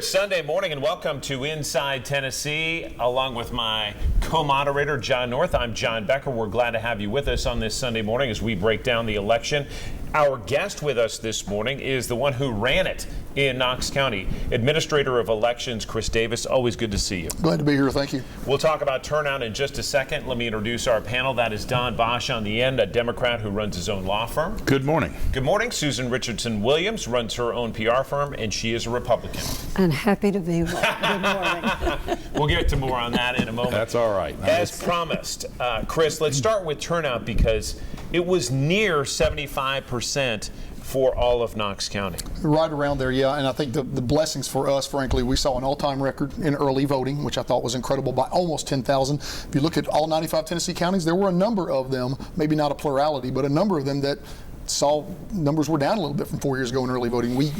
Good Sunday morning and welcome to Inside Tennessee, along with my co-moderator, John North. I'm John Becker. We're glad to have you with us on this Sunday morning as we break down the election. Our guest with us this morning is the one who ran it in Knox County, Administrator of Elections, Chris Davis. Always good to see you. Glad to be here. Thank you. We'll talk about turnout in just a second. Let me introduce our panel. That is Don Bosch on the end, a Democrat who runs his own law firm. Good morning. Good morning. Susan Richardson Williams runs her own PR firm, and she is a Republican. I'm happy to be with you. Good morning. We'll get to more on that in a moment. That's all right. As promised, Chris, let's start with turnout because it was near 75% for all of Knox County. Right around there, yeah. And I think the blessings for us, frankly, we saw an all-time record in early voting, which I thought was incredible, by almost 10,000. If you look at all 95 Tennessee counties, there were a number of them, maybe not a plurality, but a number of them that saw numbers were down a little bit from 4 years ago in early voting. We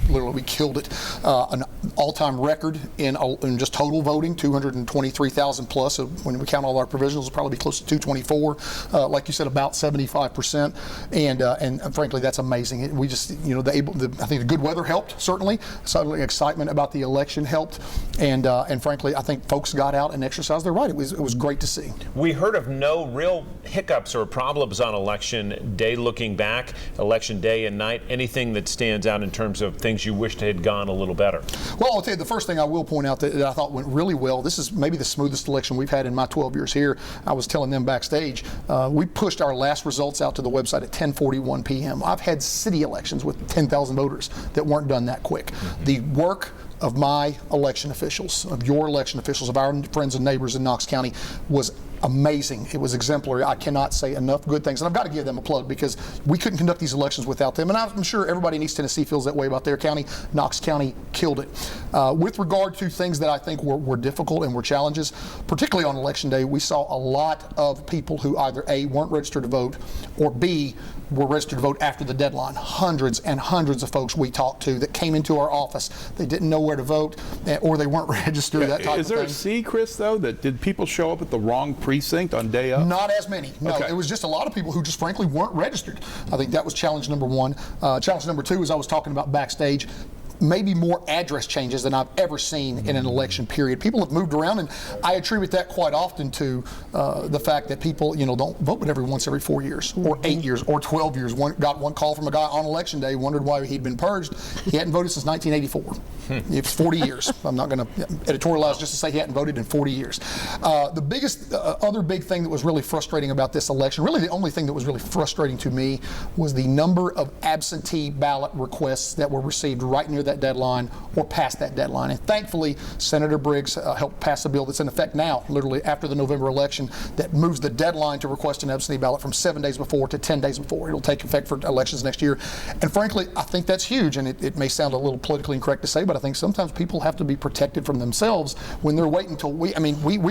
literally killed it. An all-time record in just total voting, 223,000 plus. So when we count all our provisionals, it'll probably be close to 224. Like you said, about 75%. And frankly, that's amazing. We just, I think the good weather helped, certainly. Suddenly excitement about the election helped. And frankly, I think folks got out and exercised their right. It was great to see. We heard of no real hiccups or problems on election day looking back, election day and night. Anything that stands out in terms of things you wished had gone a little better? Well, I'll tell you, the first thing I will point out that I thought went really well, this is maybe the smoothest election we've had in my 12 years here. I was telling them backstage, we pushed our last results out to the website at 10:41 p.m. I've had city elections with 10,000 voters that weren't done that quick. Mm-hmm. The work of my election officials, of your election officials, of our friends and neighbors in Knox County was amazing. It was exemplary. I cannot say enough good things. And I've got to give them a plug because we couldn't conduct these elections without them. And I'm sure everybody in East Tennessee feels that way about their county. Knox County killed it. With regard to things that I think were difficult and were challenges, particularly on election day, we saw a lot of people who either A, weren't registered to vote, or B, were registered to vote after the deadline. Hundreds and hundreds of folks we talked to that came into our office. They didn't know where to vote, or they weren't registered, that type of thing. Is there a C, Chris, though, that did people show up at the wrong precinct on day up? Not as many. No, okay. It was just a lot of people who just frankly weren't registered. I think that was challenge number one. Challenge number two, as I was talking about backstage, maybe more address changes than I've ever seen in an election period. People have moved around, and I attribute that quite often to the fact that people, don't vote but every 4 years, or 8 years, or 12 years. Got one call from a guy on election day, wondered why he'd been purged. He hadn't voted since 1984. It's 40 years. I'm not going to editorialize just to say he hadn't voted in 40 years. The biggest, other big thing that was really frustrating about this election, really the only thing that was really frustrating to me, was the number of absentee ballot requests that were received right near that deadline or past that deadline. And thankfully, Senator Briggs helped pass a bill that's in effect now, literally after the November election, that moves the deadline to request an absentee ballot from 7 days before to 10 days before. It'll take effect for elections next year. And frankly, I think that's huge. And it may sound a little politically incorrect to say, but I think sometimes people have to be protected from themselves when they're waiting until we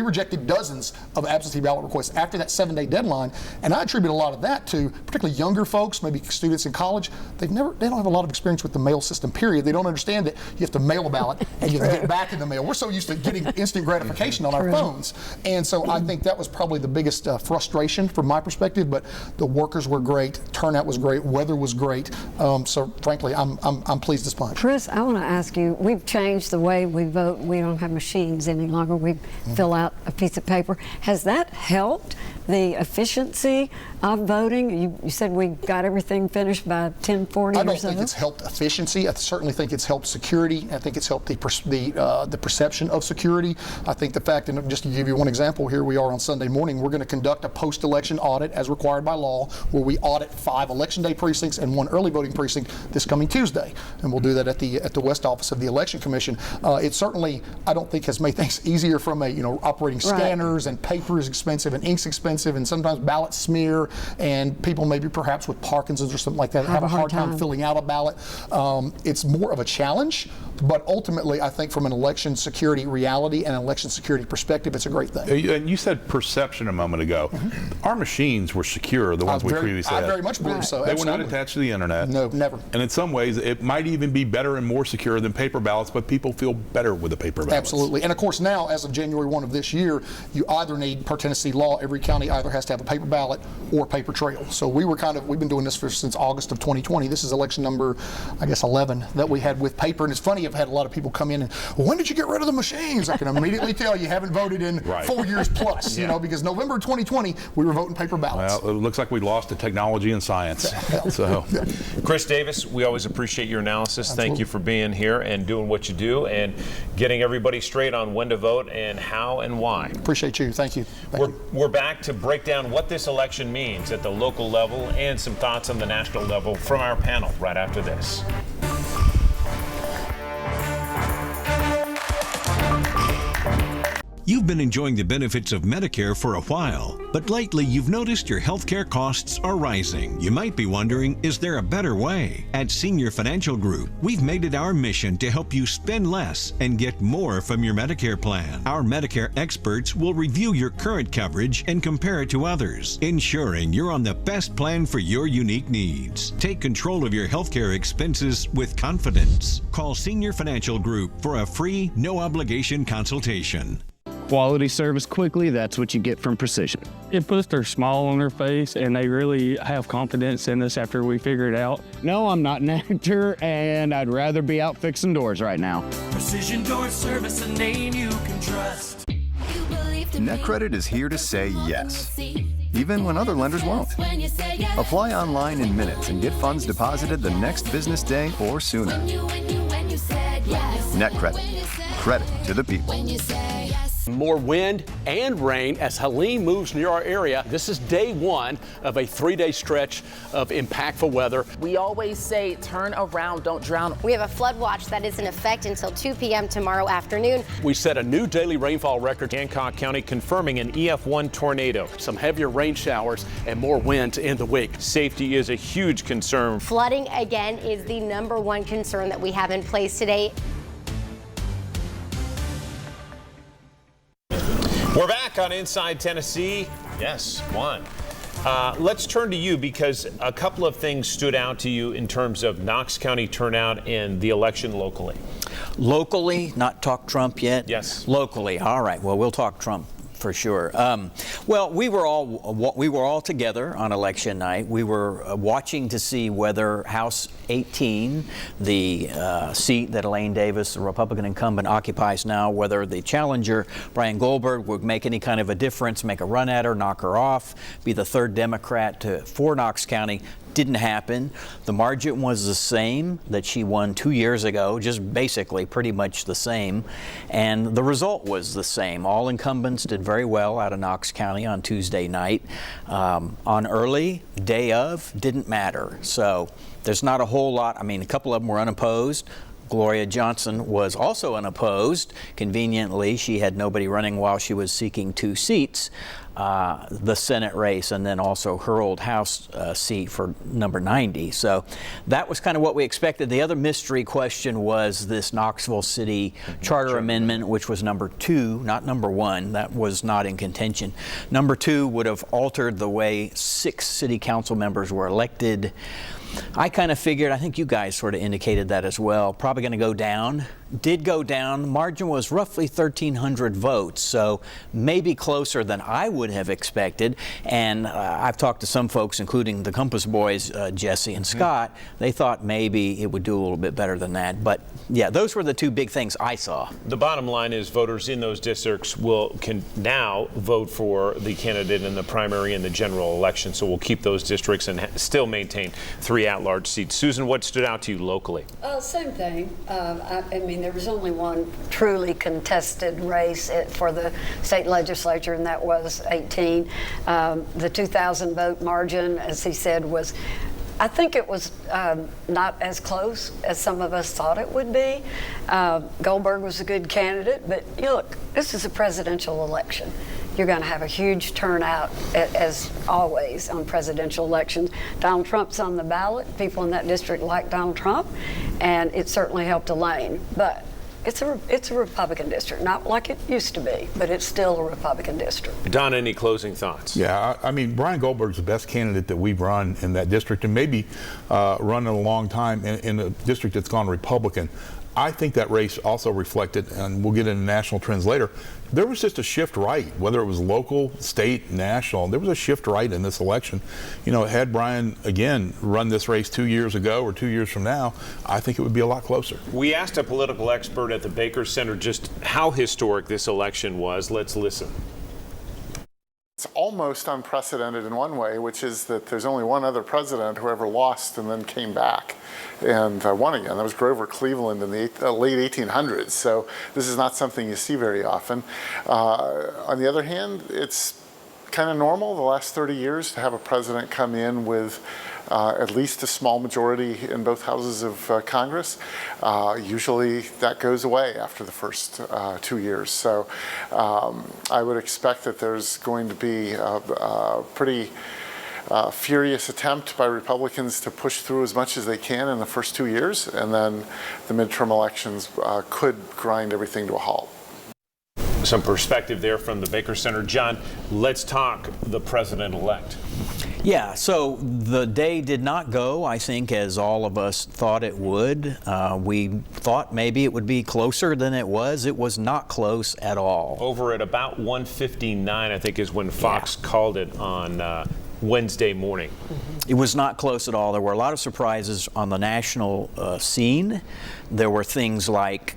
rejected dozens of absentee ballot requests after that 7-day deadline. And I attribute a lot of that to particularly younger folks, maybe students in college. They don't have a lot of experience with the mail system, period. They don't understand that you have to mail a ballot and you have to get it back in the mail. We're so used to getting instant gratification on our phones. And so I think that was probably the biggest frustration from my perspective, but the workers were great, turnout was great, weather was great. So frankly, I'm pleased as punch. Chris, I want to ask you, we've changed the way we vote. We don't have machines any longer. We fill out a piece of paper. Has that helped the efficiency of voting? You said we got everything finished by 10:40 or so? I don't think it's helped efficiency. I certainly think it's helped security. I think it's helped the perception of security. I think the fact, and just to give you one example, here we are on Sunday morning, we're going to conduct a post-election audit as required by law, where we audit 5 election day precincts and 1 early voting precinct this coming Tuesday. And we'll do that at the West Office of the Election Commission. It certainly, I don't think, has made things easier from operating scanners, and paper is expensive and ink's expensive, and sometimes ballots smear, and people maybe perhaps with Parkinson's or something like that have a hard time filling out a ballot. It's more of a challenge, but ultimately I think from an election security reality and an election security perspective, it's a great thing. And you said perception a moment ago. Our machines were secure, the ones we previously had. I very much believe so. They were not attached to the internet. No, never. And in some ways, it might even be better and more secure than paper ballots, but people feel better with the paper ballots. Absolutely. And of course now, as of January 1 of this year, you either need, per Tennessee law, every county either has to have a paper ballot or a paper trail. So we've been doing this since August of 2020. This is election number, I guess, 11 that we had with paper. And it's funny, I've had a lot of people come in and, well, when did you get rid of the machines? I can immediately tell you haven't voted in 4 years plus, you know, because November 2020, we were voting paper ballots. Well, it looks like we lost to technology and science. So, Chris Davis, we always appreciate your analysis. Absolutely. Thank you for being here and doing what you do and getting everybody straight on when to vote and how and why. Appreciate you. Thank you. We're back to break down what this election means at the local level and some thoughts on the national level from our panel right after this. You've been enjoying the benefits of Medicare for a while, but lately you've noticed your healthcare costs are rising. You might be wondering, is there a better way? At Senior Financial Group, we've made it our mission to help you spend less and get more from your Medicare plan. Our Medicare experts will review your current coverage and compare it to others, ensuring you're on the best plan for your unique needs. Take control of your healthcare expenses with confidence. Call Senior Financial Group for a free, no-obligation consultation. Quality service quickly, that's what you get from Precision. It puts their smile on their face and they really have confidence in us after we figure it out. No, I'm not an actor and I'd rather be out fixing doors right now. Precision Door Service, a name you can trust. NetCredit is here to say yes, even when other lenders won't. Apply online in minutes and get funds deposited the next business day or sooner. NetCredit, credit to the people. More wind and rain as Helene moves near our area. This is day one of a 3-day stretch of impactful weather. We always say turn around, don't drown. We have a flood watch that is in effect until 2 p.m. tomorrow afternoon. We set a new daily rainfall record. Hancock County confirming an EF1 tornado. Some heavier rain showers and more wind to end the week. Safety is a huge concern. Flooding again is the #1 concern that we have in place today. We're back on Inside Tennessee. Yes, Juan. Let's turn to you because a couple of things stood out to you in terms of Knox County turnout in the election locally. Locally, not talk Trump yet? Yes. Locally, all right. Well, we'll talk Trump for sure. Well, we were all together on election night. We were watching to see whether House 18, the seat that Elaine Davis, the Republican incumbent, occupies now, whether the challenger, Brian Goldberg, would make any kind of a difference, make a run at her, knock her off, be the third Democrat for Knox County. Didn't happen. The margin was the same that she won 2 years ago, just basically pretty much the same. And the result was the same. All incumbents did very well out of Knox County on Tuesday night. On early, day of, didn't matter. So there's not a whole lot. I mean, a couple of them were unopposed. Gloria Johnson was also unopposed. Conveniently, she had nobody running while she was seeking 2 seats. The Senate race and then also her old House seat for number 90. So that was kind of what we expected. The other mystery question was this Knoxville City Charter Amendment, which was number 2, not number 1. That was not in contention. Number 2 would have altered the way 6 city council members were elected. I kind of figured, I think you guys sort of indicated that as well, probably going to go down. Did go down. Margin was roughly 1,300 votes, so maybe closer than I would have expected. And I've talked to some folks, including the Compass Boys, Jesse and Scott. They thought maybe it would do a little bit better than that. But yeah, those were the 2 big things I saw. The bottom line is voters in those districts can now vote for the candidate in the primary and the general election. So we'll keep those districts and still maintain 3 at-large seats. Susan, what stood out to you locally? Same thing. I mean, there was only one truly contested race for the state legislature, and that was 18. The 2,000 vote margin, as he said, was, I think it was not as close as some of us thought it would be. Goldberg was a good candidate, but look, this is a presidential election. You're going to have a huge turnout, as always, on presidential elections. Donald Trump's on the ballot. People in that district like Donald Trump, and it certainly helped Elaine. But it's a Republican district, not like it used to be, but it's still a Republican district. Don, any closing thoughts? Yeah, I mean, Brian Goldberg's the best candidate that we've run in that district, and maybe run in a long time in a district that's gone Republican. I think that race also reflected, and we'll get into national trends later, there was just a shift right, whether it was local, state, national. There was a shift right in this election. You know, had Brian, again, run this race 2 years ago or 2 years from now, I think it would be a lot closer. We asked a political expert at the Baker Center just how historic this election was. Let's listen. It's almost unprecedented in one way, which is that there's only one other president who ever lost and then came back and won again. That was Grover Cleveland in the late 1800s. So this is not something you see very often. On the other hand, it's kind of normal the last 30 years to have a president come in with at least a small majority in both houses of Congress. Usually that goes away after the first 2 years. So I would expect that there's going to be a pretty furious attempt by Republicans to push through as much as they can in the first 2 years, and then the midterm elections could grind everything to a halt. Some perspective there from the Baker Center. John, let's talk the president-elect. Yeah, so the day did not go, I think, as all of us thought it would. We thought maybe it would be closer than it was. It was not close at all. Over at about 1:59, I think, is when Fox called it on Wednesday morning. It was not close at all. There were a lot of surprises on the national scene. There were things like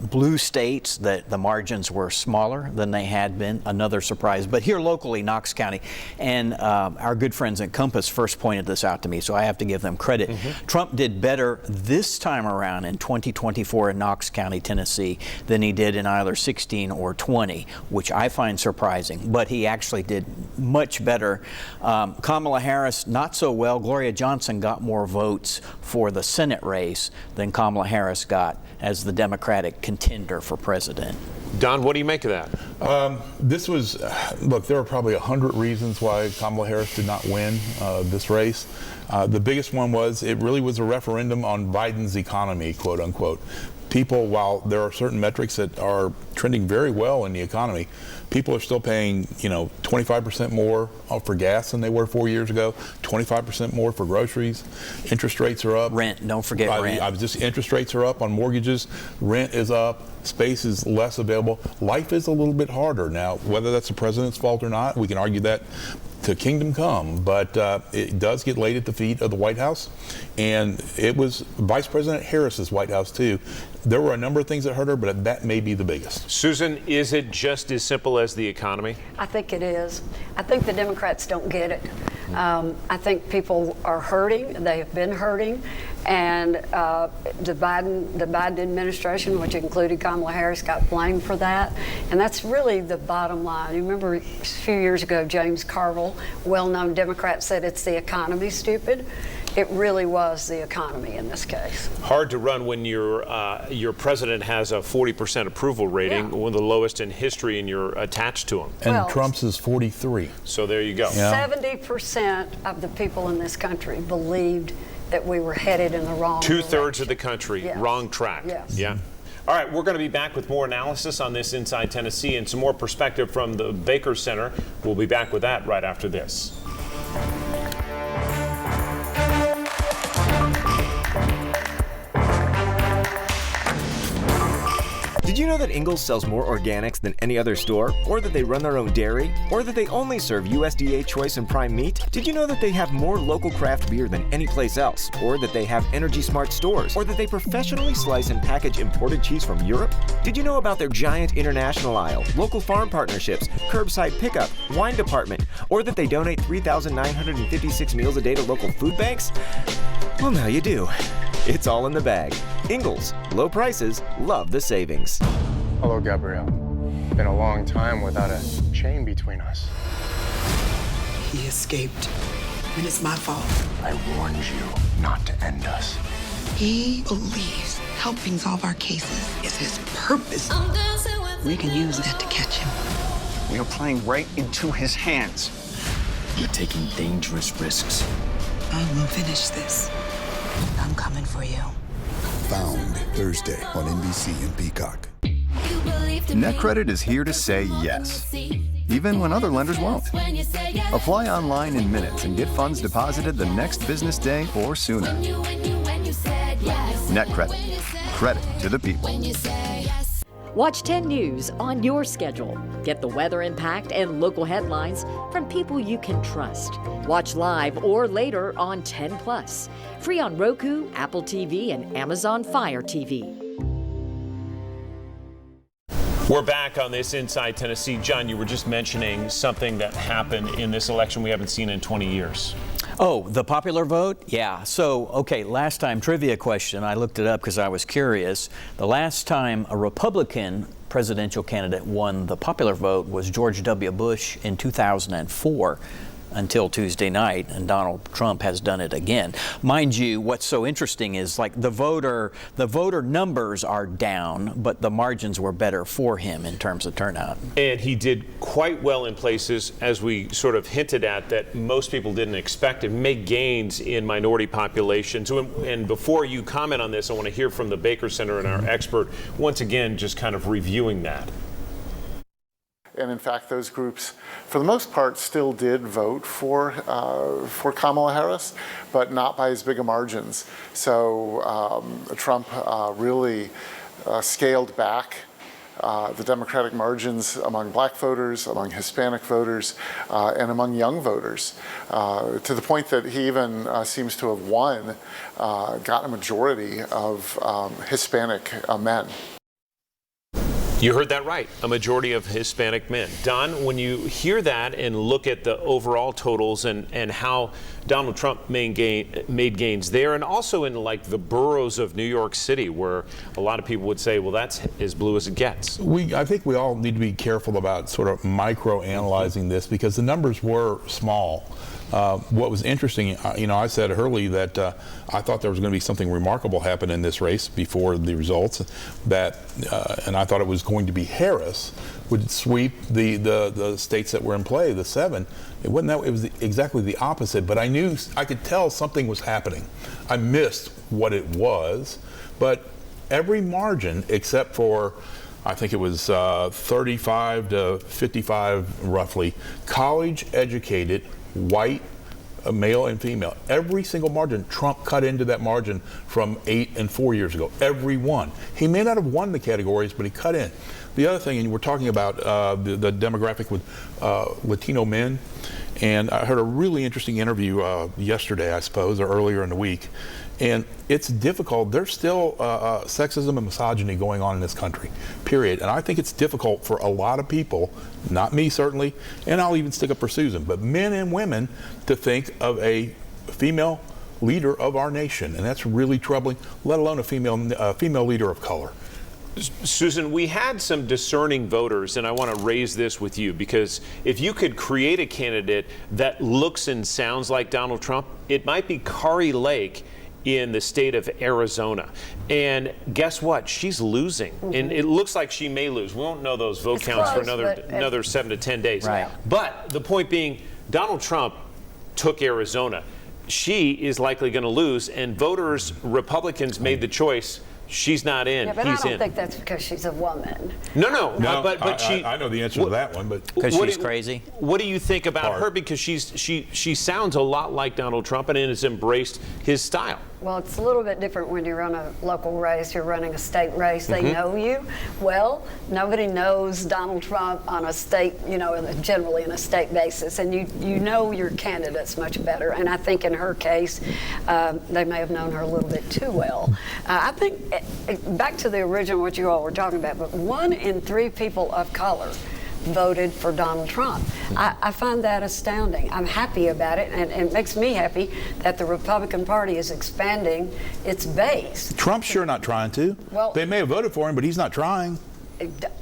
blue states that the margins were smaller than they had been, another surprise. But here locally, Knox County, and our good friends at Compass first pointed this out to me, so I have to give them credit. Trump did better this time around in 2024 in Knox County, Tennessee, than he did in either 16 or 20, which I find surprising. But he actually did much better. Kamala Harris, not so well. Gloria Johnson got more votes for the Senate race than Kamala Harris got as the Democratic contender for president. Don, what do you make of that? This was, look, there are probably 100 reasons why Kamala Harris did not win this race. The biggest one was it really was a referendum on Biden's economy, quote unquote. People, while there are certain metrics that are trending very well in the economy, people are still paying, 25% more for gas than they were 4 years ago, 25% more for groceries. Interest rates are up. Rent, don't forget rent. Interest rates are up on mortgages. Rent is up. Space is less available. Life is a little bit harder now. Whether that's the president's fault or not, we can argue that to kingdom come, but it does get laid at the feet of the White House, and it was Vice President Harris's White House too. There were a number of things that hurt her, but that may be the biggest. Susan, is it just as simple as the economy? I think it is. I think the Democrats don't get it. I think people are hurting. They have been hurting. And the Biden administration, which included Kamala Harris, got blamed for that. And that's really the bottom line. You remember a few years ago, James Carville, well-known Democrat, said it's the economy, stupid. It really was the economy in this case. Hard to run when your president has a 40% approval rating, one of the lowest in history, and you're attached to him. And Trump's is 43. So there you go. 70% of the people in this country believed that we were headed in the wrong direction. 2/3 of the country, wrong track. Yes. Yeah. All right, we're going to be back with more analysis on this Inside Tennessee and some more perspective from the Baker Center. We'll be back with that right after this. Did you know that Engles sells more organics than any other store? Or that they run their own dairy? Or that they only serve USDA choice and prime meat? Did you know that they have more local craft beer than any place else? Or that they have energy smart stores? Or that they professionally slice and package imported cheese from Europe? Did you know about their giant international aisle, local farm partnerships, curbside pickup, wine department? Or that they donate 3,956 meals a day to local food banks? Well, now you do. It's all in the bag. Engles, low prices, love the savings. Hello, Gabrielle. Been a long time without a chain between us. He escaped, and it's my fault. I warned you not to end us. He believes helping solve our cases is his purpose. We can use that to catch him. We are playing right into his hands. You're taking dangerous risks. I will finish this. I'm coming for you. Found Thursday on NBC and Peacock. NetCredit is here to say yes, even when other lenders won't. Apply online in minutes and get funds deposited the next business day or sooner. NetCredit. credit to the people. Watch 10 News on your schedule. Get the weather impact and local headlines from people you can trust. Watch live or later on 10 Plus. Free on Roku, Apple TV, and Amazon Fire TV. We're back on this Inside Tennessee. John, you were just mentioning something that happened in this election we haven't seen in 20 years. Oh, the popular vote? Yeah. So, okay, last time, trivia question. I looked it up because I was curious. The last time a Republican presidential candidate won the popular vote was George W. Bush in 2004. Until Tuesday night, and Donald Trump has done it again. Mind you, what's so interesting is like the voter numbers are down, but the margins were better for him in terms of turnout. And he did quite well in places, as we sort of hinted at, that most people didn't expect, and made gains in minority populations. And before you comment on this, I want to hear from the Baker Center and our expert, once again, just kind of reviewing that. And in fact, those groups, for the most part, still did vote for Kamala Harris, but not by as big a margins. So Trump really scaled back the Democratic margins among black voters, among Hispanic voters, and among young voters, to the point that he even seems to have got a majority of Hispanic men. You heard that right, a majority of Hispanic men. Don, when you hear that and look at the overall totals and how Donald Trump made gains there, and also in like the boroughs of New York City, where a lot of people would say, well, that's as blue as it gets. I think we all need to be careful about sort of micro-analyzing this because the numbers were small. What was interesting, I said early that I thought there was going to be something remarkable happen in this race before the results, and I thought it was going to be Harris would sweep the states that were in play, the 7. It wasn't that. It was exactly the opposite. But I could tell something was happening. I missed what it was, but every margin except for, I think it was 35 to 55 roughly, college-educated, white, male and female. Every single margin, Trump cut into that margin from 8 and 4 years ago. Every one. He may not have won the categories, but he cut in. The other thing, and we're talking about the demographic with Latino men, and I heard a really interesting interview yesterday, I suppose, or earlier in the week. And it's difficult. There's still sexism and misogyny going on in this country, period. And I think it's difficult for a lot of people, not me certainly, and I'll even stick up for Susan, but men and women to think of a female leader of our nation. And that's really troubling, let alone a female leader of color. Susan, we had some discerning voters, and I want to raise this with you because if you could create a candidate that looks and sounds like Donald Trump, it might be Kari Lake in the state of Arizona. And guess what? She's losing. And it looks like she may lose. We won't know those vote counts for another 7 to 10 days. Right. But the point being, Donald Trump took Arizona. She is likely going to lose, and voters, Republicans, made the choice. She's not in. Yeah, but He's I don't in. think that's because she's a woman. No, but I know the answer to that one, but because she's crazy. What do you think about her? Because she sounds a lot like Donald Trump and has embraced his style. Well, it's a little bit different when you run a local race. You're running a state race. They know you. Well, nobody knows Donald Trump on a state, generally in a state basis, and you know your candidates much better. And I think in her case, they may have known her a little bit too well. I think back to the original, what you all were talking about, but 1 in 3 people of color voted for Donald Trump. I find that astounding. I'm happy about it, and it makes me happy that the Republican Party is expanding its base. Trump's sure not trying to. Well, they may have voted for him, but he's not trying.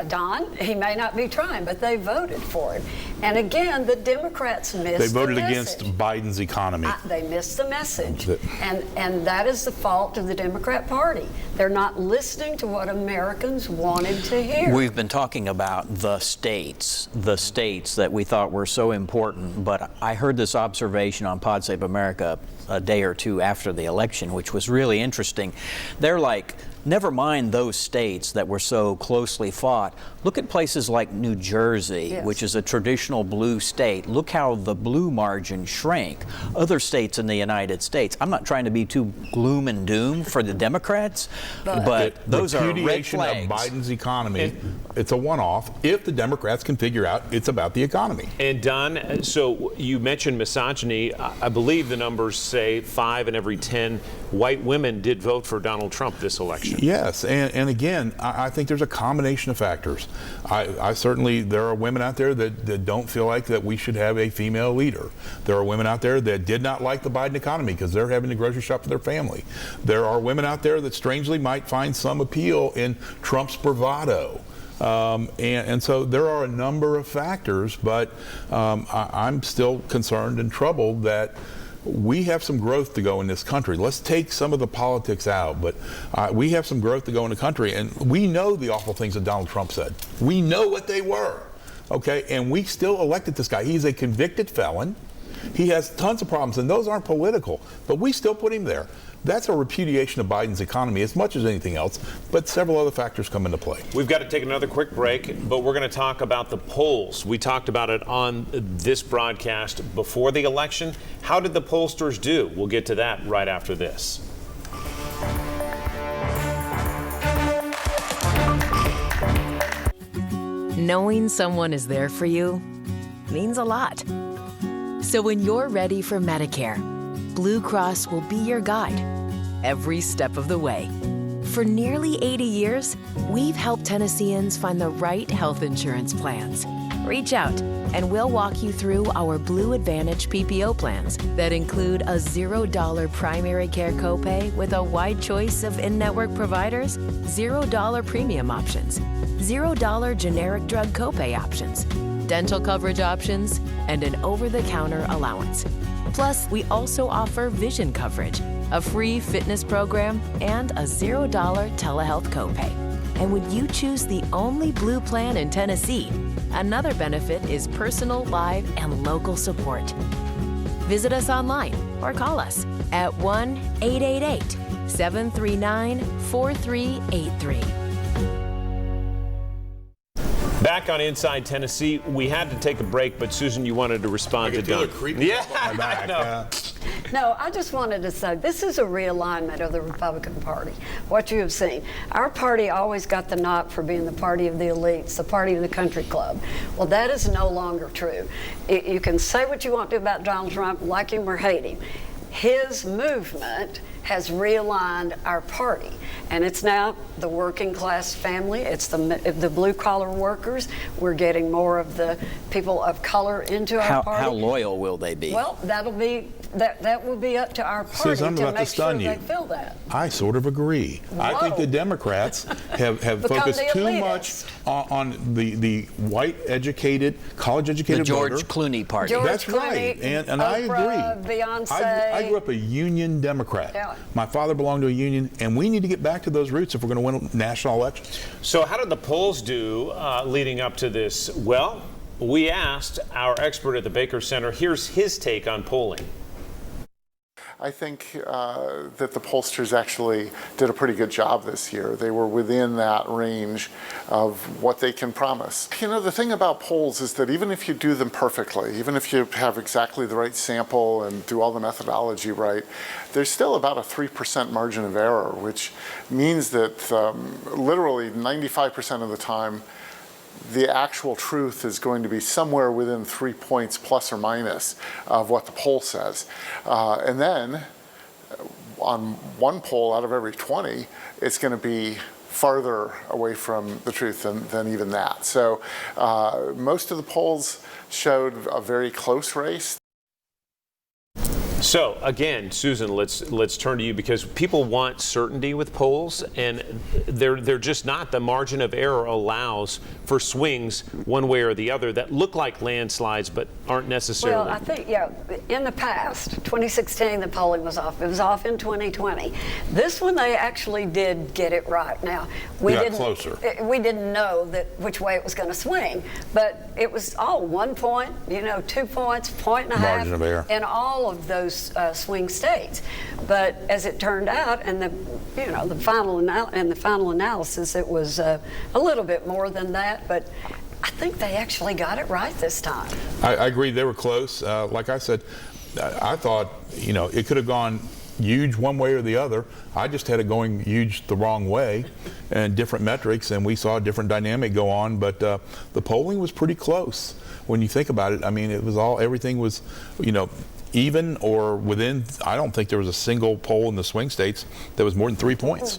Don, he may not be trying, but they voted for him. And again, the Democrats missed the message. They voted against Biden's economy. They missed the message. And that is the fault of the Democrat Party. They're not listening to what Americans wanted to hear. We've been talking about the states that we thought were so important, but I heard this observation on Pod Save America a day or two after the election, which was really interesting. They're like, never mind those states that were so closely fought. Look at places like New Jersey, Yes. which is a traditional blue state. Look how the blue margin shrank. Other states in the United States, I'm not trying to be too gloom and doom for the Democrats, but those are red Repudiation of flags. Biden's economy, it's a one-off if the Democrats can figure out it's about the economy. And Don, so you mentioned misogyny. I believe the numbers say 5 in every 10 white women did vote for Donald Trump this election. Yes, and again, I think there's a combination of factors. I certainly, there are women out there that don't feel like that we should have a female leader. There are women out there that did not like the Biden economy because they're having to grocery shop for their family. There are women out there that strangely might find some appeal in Trump's bravado. And so there are a number of factors, but I'm still concerned and troubled that we have some growth to go in this country. Let's take some of the politics out, but we have some growth to go in the country, and we know the awful things that Donald Trump said. We know what they were, okay? And we still elected this guy. He's a convicted felon. He has tons of problems, and those aren't political, but we still put him there. That's a repudiation of Biden's economy as much as anything else, but several other factors come into play. We've got to take another quick break, but we're going to talk about the polls. We talked about it on this broadcast before the election. How did the pollsters do? We'll get to that right after this. Knowing someone is there for you means a lot. So when you're ready for Medicare, Blue Cross will be your guide every step of the way. For nearly 80 years, we've helped Tennesseans find the right health insurance plans. Reach out and we'll walk you through our Blue Advantage PPO plans that include a $0 primary care copay with a wide choice of in-network providers, $0 premium options, $0 generic drug copay options, dental coverage options, and an over-the-counter allowance. Plus, we also offer vision coverage, a free fitness program, and a $0 telehealth copay. And when you choose the only Blue plan in Tennessee, another benefit is personal, live, and local support. Visit us online or call us at 1-888-739-4383. Back on Inside Tennessee, we had to take a break, but Susan, you wanted to respond to Doug. Yeah, I know. No, I just wanted to say this is a realignment of the Republican Party. What you have seen. Our party always got the knock for being the party of the elites, the party of the country club. Well, that is no longer true. You can say what you want to about Donald Trump, like him or hate him. His movement has realigned our party, and it's now the working class family. It's the blue collar workers. We're getting more of the people of color into our party. How loyal will they be? Well, that will be up to our party Susan, to make sure they feel that. I sort of agree. Whoa. I think the Democrats have focused too much on the white educated, college educated the George voter. Clooney party. That's right, and Oprah, I agree. Beyonce. I grew up a union Democrat. Yeah. My father belonged to a union, and we need to get back to those roots if we're going to win national elections. So how did the polls do leading up to this? Well, we asked our expert at the Baker Center. Here's his take on polling. I think that the pollsters actually did a pretty good job this year. They were within that range of what they can promise. You know, the thing about polls is that even if you do them perfectly, even if you have exactly the right sample and do all the methodology right, there's still about a 3% margin of error, which means that literally 95% of the time, the actual truth is going to be somewhere within 3 points plus or minus of what the poll says. And then on one poll out of every 20, it's going to be farther away from the truth than even that. So most of the polls showed a very close race. So again, Susan, let's turn to you, because people want certainty with polls, and they're just not. The margin of error allows for swings one way or the other that look like landslides but aren't necessarily. Well, I think, in the past, 2016, the polling was off. It was off in 2020. This one, they actually did get it right. Now, we didn't know which way it was going to swing, but it was all 1 point, 2 points, point and a half, margin of error in all of those those swing states. But as it turned out, and the final analysis, it was a little bit more than that. But I think they actually got it right this time. I agree. They were close. Like I said, I thought, it could have gone huge one way or the other. I just had it going huge the wrong way and different metrics, and we saw a different dynamic go on. But the polling was pretty close when you think about it. I mean, everything was, even or within. I don't think there was a single poll in the swing states that was more than 3 points.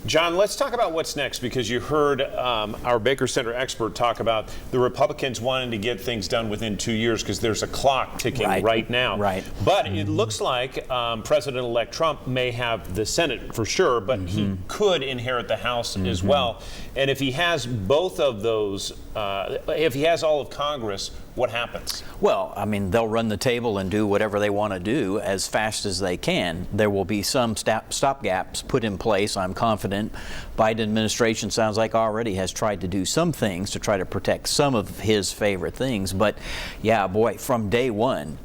John, let's talk about what's next, because you heard our Baker Center expert talk about the Republicans wanting to get things done within 2 years because there's a clock ticking right now. Right. But it looks like President-elect Trump may have the Senate for sure, but he could inherit the House as well. And if he has both of those, if he has all of Congress, what happens? Well, I mean, they'll run the table and do whatever they want to do as fast as they can. There will be some stopgaps put in place, I'm confident. Biden administration sounds like already has tried to do some things to try to protect some of his favorite things. But yeah, boy, from day one,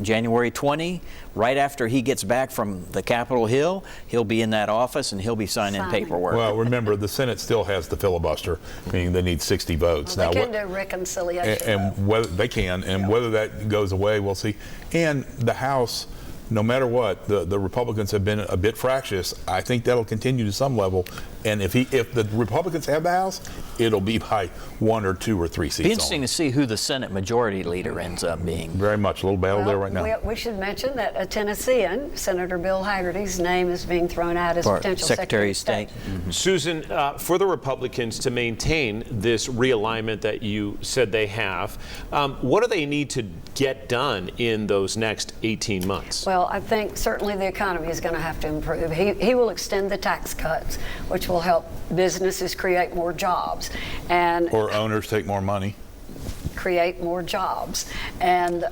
January 20, right after he gets back from the Capitol Hill, he'll be in that office and he'll be signing paperwork. Well, remember, the Senate still has the filibuster, meaning they need 60 votes. Well, they can do reconciliation. And whether they can, and whether that goes away, we'll see. And the House, no matter what, the Republicans have been a bit fractious. I think that'll continue to some level. And if the Republicans have the House, it'll be by 1 or 2 or 3 seats. Be interesting to see who the Senate Majority Leader ends up being. Very much a little battle there right now. We should mention that a Tennessean, Senator Bill Haggerty's name is being thrown out as potential Secretary of State. Susan, for the Republicans to maintain this realignment that you said they have, what do they need to get done in those next 18 months? Well, I think certainly the economy is going to have to improve. He will extend the tax cuts, which will help businesses create more jobs. Or owners take more money. Create more jobs, and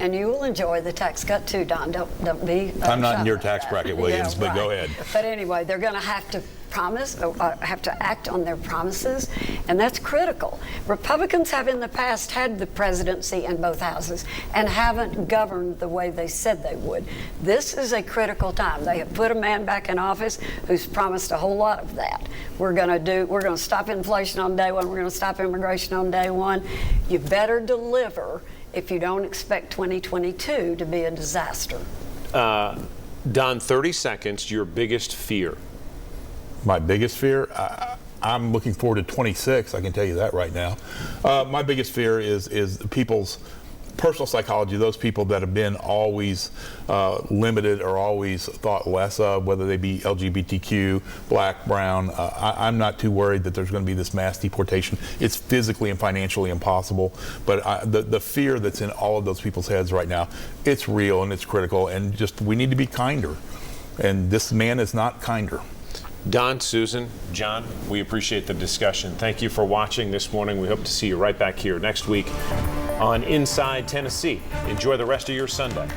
you will enjoy the tax cut too, Don. Don't be. I'm not in your tax bracket, Williams, but go ahead. But anyway, they're going to have to have to act on their promises, and that's critical. Republicans have in the past had the presidency in both houses and haven't governed the way they said they would. This is a critical time. They have put a man back in office who's promised a whole lot of that. We're going to stop inflation on day one. We're going to stop immigration on day one. You better deliver if you don't expect 2022 to be a disaster. Don, 30 seconds, your biggest fear. My biggest fear? I'm looking forward to 26, I can tell you that right now. My biggest fear is people's personal psychology, those people that have been always limited or always thought less of, whether they be LGBTQ, black, brown. I'm not too worried that there's going to be this mass deportation. It's physically and financially impossible, but the fear that's in all of those people's heads right now, it's real and it's critical, and just we need to be kinder. And this man is not kinder. Don, Susan, John, we appreciate the discussion. Thank you for watching this morning. We hope to see you right back here next week on Inside Tennessee. Enjoy the rest of your Sunday.